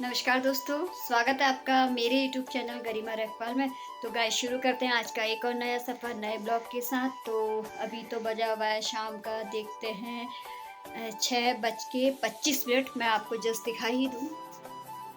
नमस्कार दोस्तों, स्वागत है आपका मेरे यूट्यूब चैनल गरिमा रखवाल में। तो गाइस शुरू करते हैं आज का एक और नया सफ़र नए ब्लॉग के साथ। तो अभी तो बजा हुआ है शाम का, देखते हैं 6:25। मैं आपको जस्ट दिखाई ही दूँ,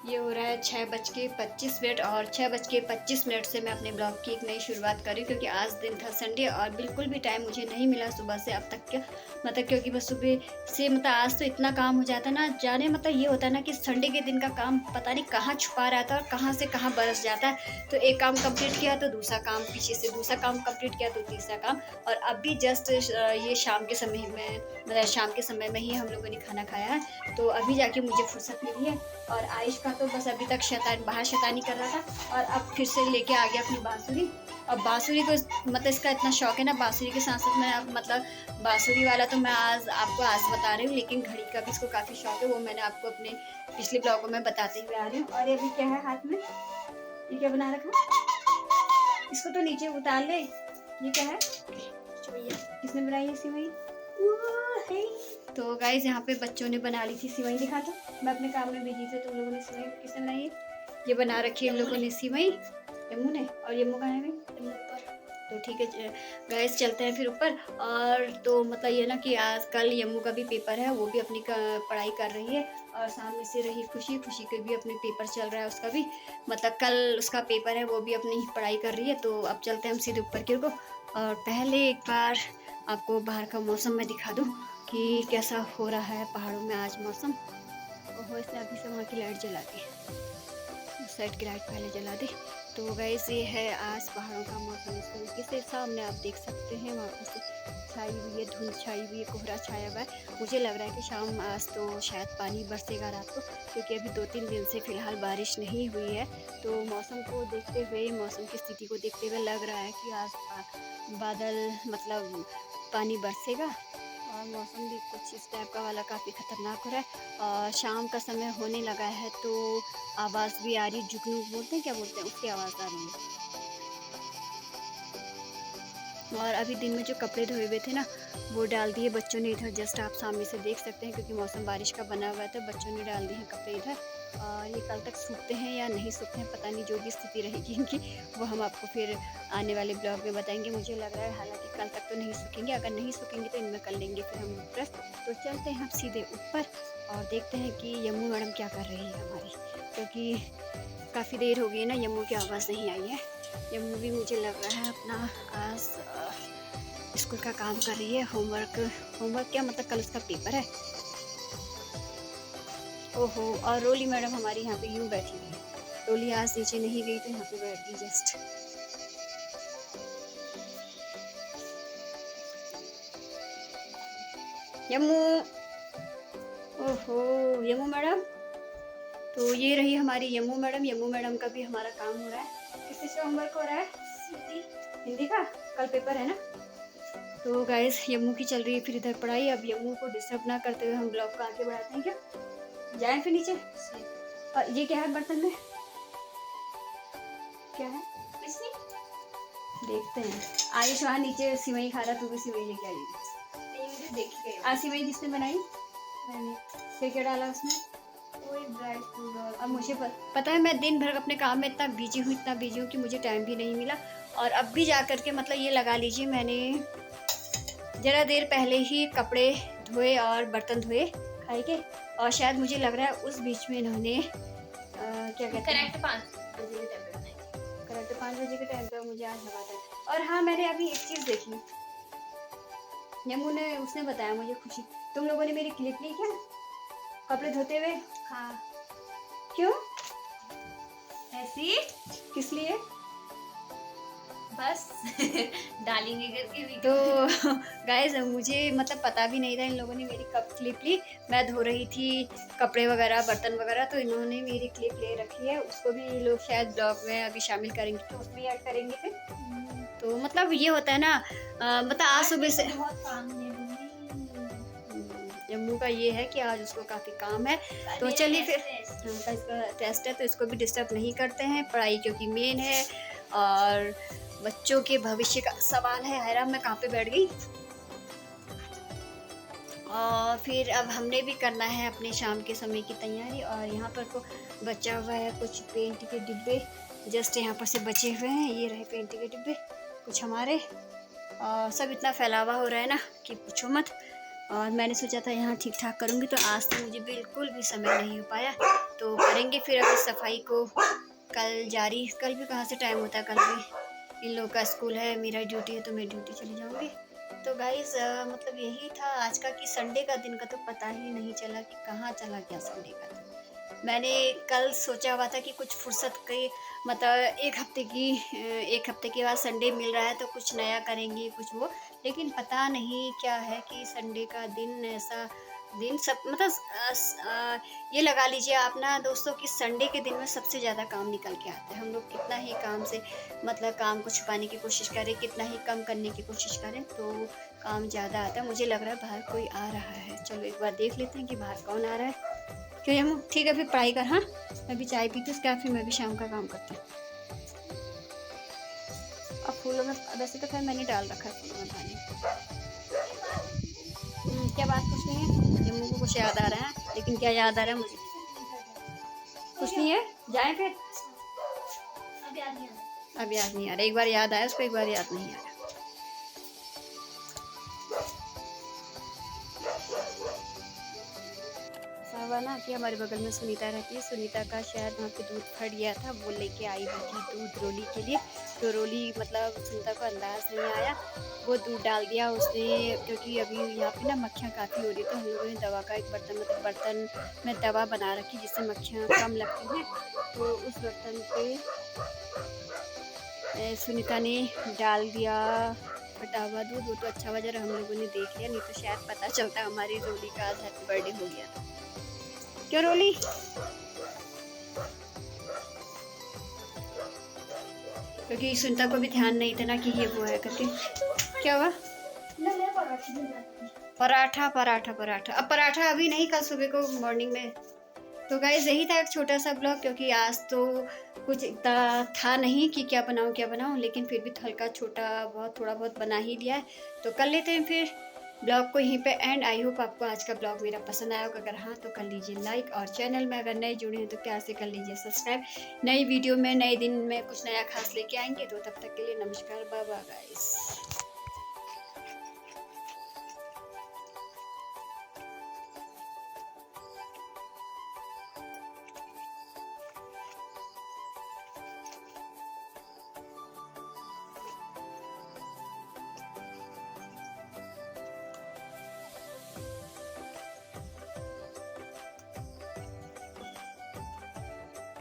ये हो रहा है 6:25 और 6:25 से मैं अपने ब्लॉग की एक नई शुरुआत कर रही हूँ, क्योंकि आज दिन था संडे और बिल्कुल भी टाइम मुझे नहीं मिला सुबह से अब तक का। मतलब क्योंकि बस सुबह से आज तो इतना काम हो जाता है ना, जाने ये होता है ना कि संडे के दिन का काम पता नहीं कहाँ छुपा रहता है और कहाँ से कहाँ बरस जाता है। तो एक काम कंप्लीट किया तो दूसरा काम, पीछे से दूसरा काम कंप्लीट किया तो तीसरा काम। और अभी जस्ट ये शाम के समय में, शाम के समय में ही हम लोगों ने खाना खाया है। तो अभी जाके मुझे फुर्सत मिली है। और आयुष का तो बस अभी तक बाहर शैतानी कर रहा था और अब फिर से लेके आ गया अपनी बांसुरी। अब बांसुरी को इसका इतना शौक है ना, बांसुरी के साथ साथ मैं अब बांसुरी वाला तो मैं आपको आज बता रही हूँ, लेकिन घड़ी का भी इसको काफ़ी शौक है। वो मैंने आपको अपने पिछले ब्लॉगों में बताते हुए आ रही हूँ। और ये अभी क्या है हाथ में, ये क्या बना रखा, इसको तो नीचे उतार ले। ये क्या है, किसने बनाई है सिवई? तो गाइस यहाँ पे बच्चों ने बना ली थी सिवई। दिखा दो, मैं अपने काम में बिजी थे। तुम लोगों ने सिवई किसने बनाई है? ये बना रखी है हम लोगों ने सिवई, यम्मू ने। और यम्मू कहाँ है भाई? तो ठीक है गाइस, चलते हैं फिर ऊपर। और तो ये ना कि आज कल यम्मू का भी पेपर है, वो भी अपनी पढ़ाई कर रही है। और सामने से रही खुशी के भी अपने पेपर चल रहा है, उसका भी कल उसका पेपर है, वो भी अपनी पढ़ाई कर रही है। तो अब चलते हैं हम सीधे ऊपर की ओर। और पहले एक बार आपको बाहर का मौसम मैं दिखा दूँ कि कैसा हो रहा है पहाड़ों में आज मौसम। ओहो, इसने अभी से वहाँ की लाइट जला दी, उस साइड की लाइट पहले जला दी। तो गाइस ये है आज पहाड़ों का मौसम। इस तरीके से सामने आप देख सकते हैं, वहाँ पर से छाई हुई है, धुंध छाई हुई है, कोहरा छाया हुआ है। मुझे लग रहा है कि शाम आज तो शायद पानी बरसेगा रात को, क्योंकि अभी 2-3 दिन से फ़िलहाल बारिश नहीं हुई है। तो मौसम को देखते हुए, मौसम की स्थिति को देखते हुए लग रहा है कि आज बादल पानी बरसेगा। और मौसम भी कुछ इस टाइप का वाला काफ़ी ख़तरनाक हो रहा है। और शाम का समय होने लगा है तो आवाज़ भी आ रही है, जुगनू बोलते हैं, क्या बोलते हैं, उसकी आवाज़ आ रही है। और अभी दिन में जो कपड़े धोए हुए थे ना, वो डाल दिए बच्चों ने इधर, जस्ट आप सामने से देख सकते हैं, क्योंकि मौसम बारिश का बना हुआ है तो बच्चों ने डाल दिए हैं कपड़े इधर। और ये कल तक सूखते हैं या नहीं सूखते हैं पता नहीं, जो भी स्थिति रहेगी इनकी वो हम आपको फिर आने वाले ब्लॉग में बताएंगे। मुझे लग रहा है हालांकि कल तक तो नहीं सूखेंगे, अगर नहीं सूखेंगे तो इनमें कर लेंगे फिर हम लोग प्रेस। तो चलते हैं हम सीधे ऊपर और देखते हैं कि यम्मू मैडम क्या कर रही है हमारी, क्योंकि काफ़ी देर हो गई है ना, यम्मू की आवाज़ नहीं आई है। यम्मू भी मुझे लग रहा है अपना आज स्कूल का काम कर रही है, होमवर्क क्या कल उसका पेपर है। ओहो, और रोली मैडम हमारी यहाँ पे यूँ बैठी हुई है। रोली आज नीचे नहीं गई तो यहाँ पे बैठ गई जस्ट। यम्मू, ओहो यम्मू मैडम, तो ये रही हमारी यम्मू मैडम। यम्मू मैडम का भी हमारा काम हो रहा है। किस चीज़ का होमवर्क हो रहा है? हिंदी का, कल पेपर है ना। तो गाइस यम्मू की चल रही है फिर इधर पढ़ाई। अब यम्मू को डिस्टर्ब ना करते हुए हम ब्लॉग को आगे बढ़ाते हैं। क्या जाएं फिर नीचे? और ये क्या है बर्तन में, क्या है? कुछ नहीं, देखते हैं। आयुष वहाँ नीचे सिवई खा रहा, तू भी सिवई लेके आई। आज सिवई किसने बनाई? मैंने। फिर क्या डाला उसमें? कोई ड्राई फ्रूट। अब मुझे पता है, मैं दिन भर अपने काम में इतना बिजी हूँ कि मुझे टाइम भी नहीं मिला। और अब भी जा कर के ये लगा लीजिए, मैंने ज़रा देर पहले ही कपड़े धोए और बर्तन धोए खाई के। और शायद मुझे लग रहा है उस बीच में इन्होंने क्या कहते हैं, करेक्ट 5 बजे के टाइम पे मुझे आज लगा था। और हाँ, मैंने अभी एक चीज़ देखी, यम्मू ने उसने बताया मुझे, खुशी, तुम लोगों ने मेरी क्लिप ली क्या कपड़े धोते हुए? हाँ। क्यों ऐसी? किस लिए? बस डालेंगे करके भी। तो गाइस मुझे पता भी नहीं था इन लोगों ने मेरी कब क्लिप ली। मैं धो रही थी कपड़े वगैरह, बर्तन वगैरह, तो इन्होंने मेरी क्लिप ले रखी है। उसको भी ये लोग शायद ब्लॉग में अभी शामिल करेंगे, तो उसमें ऐड करेंगे फिर। तो ये होता है ना, आज सुबह से यम्मू का ये है कि आज उसको काफ़ी काम है। तो चलिए फिर, इसका टेस्ट है तो इसको भी डिस्टर्ब नहीं करते हैं, पढ़ाई क्योंकि मेन है और बच्चों के भविष्य का सवाल है। हैरान मैं कहाँ पे बैठ गई, और फिर अब हमने भी करना है अपने शाम के समय की तैयारी। और यहाँ पर तो बचा हुआ है कुछ पेंट के डिब्बे, जस्ट यहाँ पर से बचे हुए हैं। ये रहे पेंट के डिब्बे कुछ हमारे, और सब इतना फैलावा हो रहा है ना कि पूछो मत। और मैंने सोचा था यहाँ ठीक ठाक करूँगी, तो आज तो मुझे बिल्कुल भी समय नहीं हो पाया। तो करेंगे फिर अभी सफाई को कल जारी। कल भी कहाँ से टाइम होता है, कल भी इन लोगों का स्कूल है, मेरा ड्यूटी है, तो मैं ड्यूटी चली जाऊँगी। तो गाइस मतलब यही था आज का कि संडे का दिन का तो पता ही नहीं चला कि कहाँ चला गया संडे का दिन। मैंने कल सोचा हुआ था कि कुछ फुर्सत के मतलब एक हफ्ते के बाद संडे मिल रहा है तो कुछ नया करेंगे कुछ वो, लेकिन पता नहीं क्या है कि संडे का दिन ऐसा दिन सब मतलब ये लगा लीजिए आप ना दोस्तों कि संडे के दिन में सबसे ज़्यादा काम निकल के आता है। हम लोग कितना ही काम से मतलब काम को छुपाने की कोशिश करें, कितना ही कम करने की कोशिश करें, तो काम ज़्यादा आता है। मुझे लग रहा है बाहर कोई आ रहा है, चलो एक बार देख लेते हैं कि बाहर कौन आ रहा है। क्यों हम ठीक है फिर पढ़ाई कर, हाँ मैं भी चाय पीती हूँ, उसके बाद फिर मैं भी शाम का काम करती हूँ। अब फूलों में वैसे तो खैर मैंने डाल रखा है फूलों में पानी। क्या बात कुछ नहीं है, जम्मू को कुछ याद आ रहा है, लेकिन क्या याद आ रहा है मुझे कुछ नहीं है। जाए फिर, अब याद नहीं आ रहा। एक बार याद आया उसको, एक बार याद नहीं आ रहा। हुआ ना कि हमारे बगल में सुनीता रहती है, सुनीता का शायद वहाँ पे दूध फट गया था, वो लेके आई हुई थी दूध रोली के लिए। तो रोली मतलब सुनीता को अंदाज नहीं आया, वो दूध डाल दिया उसने, क्योंकि अभी यहाँ पे ना मक्खियाँ काफ़ी हो रही तो हम लोगों ने दवा का एक बर्तन मतलब बर्तन में दवा बना रखी जिससे मक्खियाँ कम लगती हैं। तो उस बर्तन पे सुनीता ने डाल दिया फटा हुआ दूध। वो तो अच्छा वजह हम लोगों ने देख लिया, नहीं तो शायद पता चलता हमारी रोली का आज हैप्पी बर्थडे हो गया था। क्यों रोली? क्योंकि सुनीता को भी ध्यान नहीं था ना कि ये वो है करके। क्या हुआ? पराठा पराठा पराठा, अब पराठा अभी नहीं, कल सुबह को मॉर्निंग में। तो गाइस यही था एक छोटा सा ब्लॉग, क्योंकि आज तो कुछ इतना था नहीं कि क्या बनाऊं, लेकिन फिर भी हल्का छोटा बहुत थोड़ा बहुत बना ही लिया है। तो कर लेते हैं फिर ब्लॉग को यहीं पे एंड। आई होप आपको आज का ब्लॉग मेरा पसंद आया होगा, अगर हाँ तो कर लीजिए लाइक, और चैनल में अगर नए जुड़े हैं तो प्यार से कर लीजिए सब्सक्राइब। नई वीडियो में नए दिन में कुछ नया खास लेके आएंगे, तो तब तक के लिए नमस्कार, बाय बाय गाइस।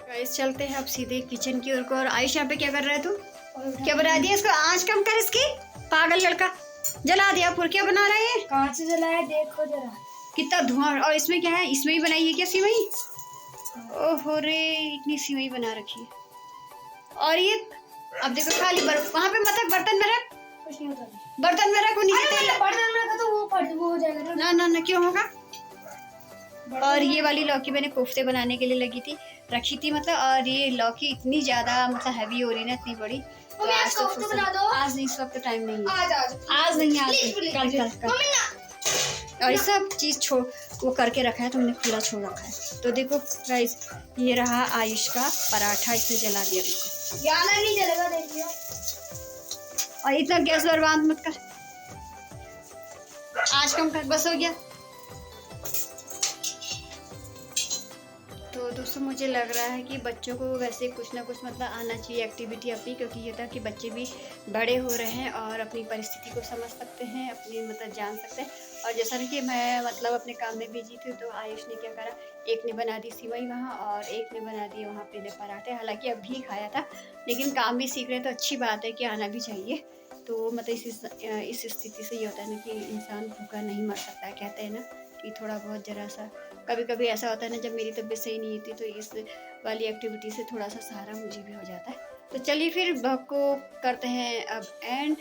गाइस चलते हैं अब सीधे किचन की ओर को। और आयुष यहाँ पे क्या कर रहा है तू? क्या बना दिया इसको? आँच कम कर इसकी, पागल लड़का, जला दिया पूरा। क्या बना रहा है? कहाँ से जलाया देखो जरा, कितना धुआं। और इसमें क्या है? इसमें ही बनाई है क्या सिवई? ओहो रे, इतनी सिवई बना रखी है। और ये अब देखो खाली वहाँ पे मत बर्तन में रख, कुछ नहीं होता, बर्तन में रख, बर्तन में रखा तो वो हो जाएगा ना। ना ना क्यों होगा? और ये वाली लौकी मैंने कोफ्ते बनाने के लिए रखी थी मतलब। और ये लौकी इतनी ज्यादा मतलब हैवी हो रही है ना, इतनी बड़ी। तो आज तो बना दो। आज नहीं, इस वक्त टाइम नहीं है। आज नहीं, कल। और ये सब चीज वो करके रखा है, तो हमने खुला छोड़ रखा है। तो देखो गाइस, ये रहा आयुष का पराठा, इसने जला दिया बिल्कुल। ज्यादा नहीं जलेगा, देखियो। और इतना गैस बर्बाद मत कर, आज कम कर, बस हो गया। तो दोस्तों मुझे लग रहा है कि बच्चों को वैसे कुछ ना कुछ मतलब आना चाहिए एक्टिविटी अपनी, क्योंकि ये था कि बच्चे भी बड़े हो रहे हैं और अपनी परिस्थिति को समझ सकते हैं, अपनी मतलब जान सकते हैं। और जैसा कि मैं मतलब अपने काम में बिजी थी, तो आयुष ने क्या करा, एक ने बना दी सिवई वहाँ और एक ने बना दिए वहाँ पे पराठे। हालांकि अभी खाया था, लेकिन काम भी सीख रहे तो अच्छी बात है कि आना भी चाहिए। तो मतलब इस स्थिति से ये होता है ना कि इंसान भूखा नहीं मर सकता, कहते हैं ना कि थोड़ा बहुत जरा सा कभी कभी ऐसा होता है ना, जब मेरी तबीयत सही नहीं होती तो इस वाली एक्टिविटी से थोड़ा सा सहारा मुझे भी हो जाता है। तो चलिए फिर ब्लॉग को करते हैं अब एंड।